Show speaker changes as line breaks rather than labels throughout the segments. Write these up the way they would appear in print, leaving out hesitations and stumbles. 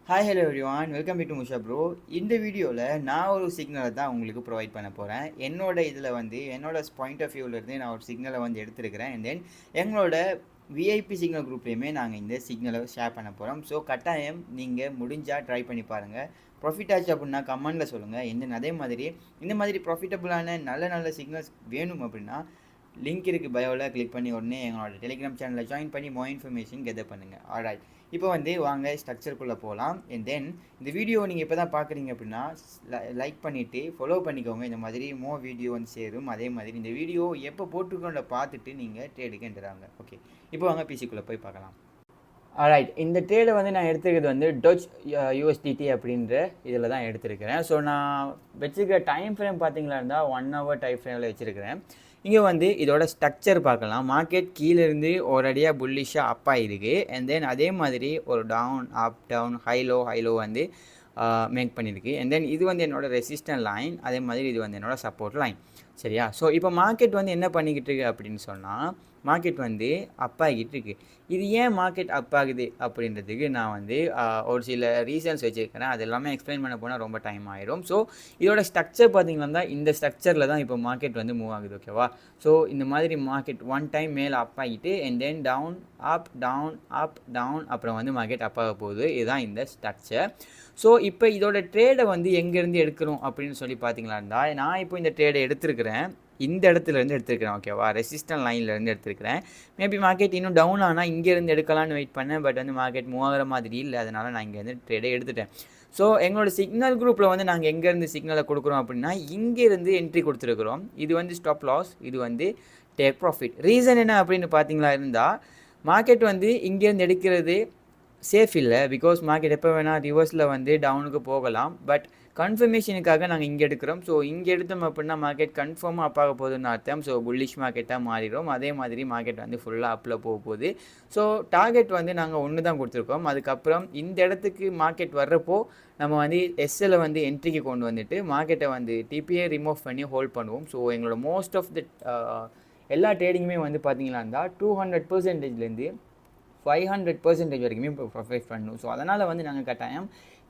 Hi hello everyone welcome back to Musha bro. இந்த வீடியோவில் நான் ஒரு சிக்னலை தான் உங்களுக்கு ப்ரொவைட் பண்ண போகிறேன். என்னோட பாயிண்ட் ஆஃப் வியூவிலேருந்து நான் ஒரு சிக்னலை வந்து எடுத்திருக்கிறேன். அண்ட் தென் எங்களோட விஐபி சிக்னல் குரூப்லேயுமே நாங்கள் இந்த சிக்னலை ஷேர் பண்ண போகிறோம். ஸோ கட்டாயம் நீங்கள் முடிஞ்சால் ட்ரை பண்ணி பாருங்கள். ப்ராஃபிட் ஆச்சு அப்படின்னா கமெண்டில் சொல்லுங்கள். இந்த மாதிரி ப்ராஃபிட்டபுளான நல்ல நல்ல சிக்னல்ஸ் வேணும் அப்படின்னா லிங்க் இருக்குது பயோவில், கிளிக் பண்ணி உடனே எங்களோட டெலிகிராம் சேனலில் ஜாயின் பண்ணி மோ இன்ஃபர்மேஷன் கெதர் பண்ணுங்கள். ஆல்ரைட், இப்போ வந்து வாங்க ஸ்ட்ரக்சருக்குள்ளே போகலாம். அண்ட் தென் இந்த வீடியோ நீங்கள் இப்போ தான் பார்க்குறீங்க அப்படின்னா லைக் பண்ணிவிட்டு ஃபாலோ பண்ணிக்கோங்க. இந்த மாதிரி வீடியோ வந்து சேரும். அதே மாதிரி இந்த வீடியோ எப்போ போட்டுக்கோண்ட பார்த்துட்டு நீங்கள் ட்ரேடுக்கு என்ட்ராங்க. ஓகே, இப்போ வாங்க பிசிக்குள்ளே போய் பார்க்கலாம். ஆல்ரைட், இந்த ட்ரேடை வந்து நான் எடுத்துக்கிறது வந்து டொச் யூஎஸ்டிடி அப்படின்ற இதில் தான் எடுத்திருக்கிறேன். ஸோ நான் வச்சுருக்கிற டைம் ஃப்ரேம் பார்த்தீங்களா இருந்தால் 1 hour டைம் ஃப்ரேமில் வச்சுருக்கிறேன். இங்கே வந்து இதோட ஸ்ட்ரக்சர் பார்க்கலாம். மார்க்கெட் கீழேருந்து ஒரு அடியாக புல்லிஷாக அப் ஆகிருக்கு. அண்ட் தென் அதே மாதிரி ஒரு டவுன் அப் டவுன் ஹைலோ வந்து மேக் பண்ணியிருக்கு. அண்ட் தென் இது வந்து என்னோடய ரெசிஸ்டன்ட் லைன், அதே மாதிரி இது வந்து என்னோடய சப்போர்ட் லைன். சரியா? ஸோ இப்போ மார்க்கெட் வந்து என்ன பண்ணிக்கிட்டு இருக்கு அப்படின்னு சொன்னால், மார்க்கெட் வந்து அப் ஆகிட்டு இருக்குது. இது ஏன் மார்க்கெட் அப் ஆகுது அப்படின்றதுக்கு நான் வந்து ஒரு சில ரீசன்ஸ் வச்சுருக்கிறேன். அது எல்லாமே எக்ஸ்பிளைன் பண்ண போனால் ரொம்ப டைம் ஆகிடும். ஸோ இதோட ஸ்ட்ரக்சர் பார்த்திங்கன்னா இந்த ஸ்ட்ரக்சரில் தான் இப்போ மார்க்கெட் வந்து மூவ் ஆகுது. ஓகேவா? ஸோ இந்த மாதிரி மார்க்கெட் ஒன் டைம் மேலே அப் ஆகிட்டு and then down up down அப்புறம் வந்து மார்க்கெட் அப் ஆக போகுது. இதுதான் இந்த ஸ்ட்ரக்சர். ஸோ இப்போ இதோட ட்ரேடை வந்து எங்கேருந்து எடுக்கணும் அப்படின்னு சொல்லி பார்த்தீங்களா இருந்தால், நான் இப்போ இந்த ட்ரேடை எடுத்துருக்கிறேன். இந்த இடத்துலேருந்து எடுத்துருக்கிறேன். ஓகேவா? ரெசிஸ்டன்ட் லைன்லேருந்து எடுத்துருக்கிறேன். மேபி மார்க்கெட் இன்னும் டவுன் ஆனால் இங்கேருந்து எடுக்கலான்னு வெயிட் பண்ணேன். பட் வந்து மார்க்கெட் மூவ் ஆகிற மாதிரி இல்லை. அதனால் நான் இங்கேருந்து ட்ரேடை எடுத்துட்டேன். ஸோ எங்களோட சிக்னல் குரூப்பில் வந்து நாங்கள் எங்கேருந்து சிக்னலை கொடுக்குறோம் அப்படின்னா இங்கேருந்து என்ட்ரி கொடுத்துருக்குறோம். இது வந்து ஸ்டாப் லாஸ், இது வந்து டேக் ப்ராஃபிட். ரீசன் என்ன அப்படின்னு பார்த்தீங்களா இருந்தால், மார்க்கெட் வந்து இங்கேருந்து எடுக்கிறது சேஃப் இல்லை. பிகாஸ் மார்க்கெட் எப்போ வேணால் ரிவர்ஸில் வந்து டவுனுக்கு போகலாம். பட் கன்ஃபர்மேஷனுக்காக நாங்கள் இங்கே எடுக்கிறோம். ஸோ இங்கே எடுத்தோம் அப்படின்னா மார்க்கெட் கன்ஃபார்மாக அப் ஆக போகுதுன்னு அர்த்தம். ஸோ புல்லிஷ் மார்க்கெட்டாக மாறிடும். அதே மாதிரி மார்க்கெட் வந்து ஃபுல்லாக அப்பில் போக போகுது. ஸோ டார்கெட் வந்து நாங்கள் ஒன்று தான் கொடுத்துருக்கோம். அதுக்கப்புறம் இந்த இடத்துக்கு மார்க்கெட் வர்றப்போ நம்ம வந்து எஸ்எல்லை வந்து என்ட்ரிக்கு கொண்டு வந்துட்டு மார்க்கெட்டை வந்து டிபிஏ ரிமூவ் பண்ணி ஹோல்ட் பண்ணுவோம். ஸோ எங்களோட மோஸ்ட் ஆஃப் த எல்லா ட்ரேடிங்குமே வந்து பார்த்தீங்களா இருந்தால் 200%லேருந்து 500% வரைக்குமே இப்போ ப்ரொஃபைட் பண்ணணும். ஸோ அதனால் வந்து நாங்கள் கட்டாயம்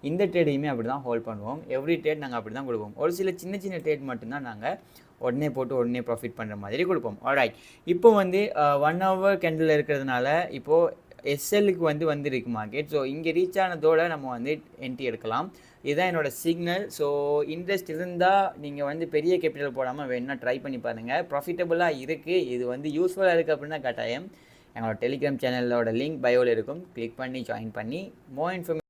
இந்த ட்ரேடையுமே அப்படி தான் ஹோல்ட் பண்ணுவோம். எவ்ரி ட்ரேட் நாங்கள் அப்படி தான் கொடுப்போம். ஒரு சில சின்ன ட்ரேட் மட்டும்தான் நாங்கள் உடனே போட்டு உடனே ப்ராஃபிட் பண்ணுற மாதிரி கொடுப்போம். ஆல்ரைட், இப்போ வந்து 1 hour கேண்டில் இருக்கிறதுனால இப்போது எஸ்எல்லுக்கு வந்து வந்துருக்கு மார்க்கெட். ஸோ இங்கே ரீச் ஆனதோடு நம்ம வந்து என்ட்ரி எடுக்கலாம். இதுதான் என்னோடய சிக்னல். ஸோ இன்ட்ரெஸ்ட் இருந்தால் நீங்கள் வந்து பெரிய கேபிட்டல் போடாமல் வேணுன்னா ட்ரை பண்ணி பாருங்கள். ப்ராஃபிட்டபுளாக இருக்குது. இது வந்து யூஸ்ஃபுல்லாக இருக்குது அப்படின்னா கட்டாயம் எங்களோட டெலிகிராம் சேனலோட லிங்க் பயோவில் இருக்கும். கிளிக் பண்ணி ஜாயின் பண்ணி மோ இன்ஃபர்மேஷன்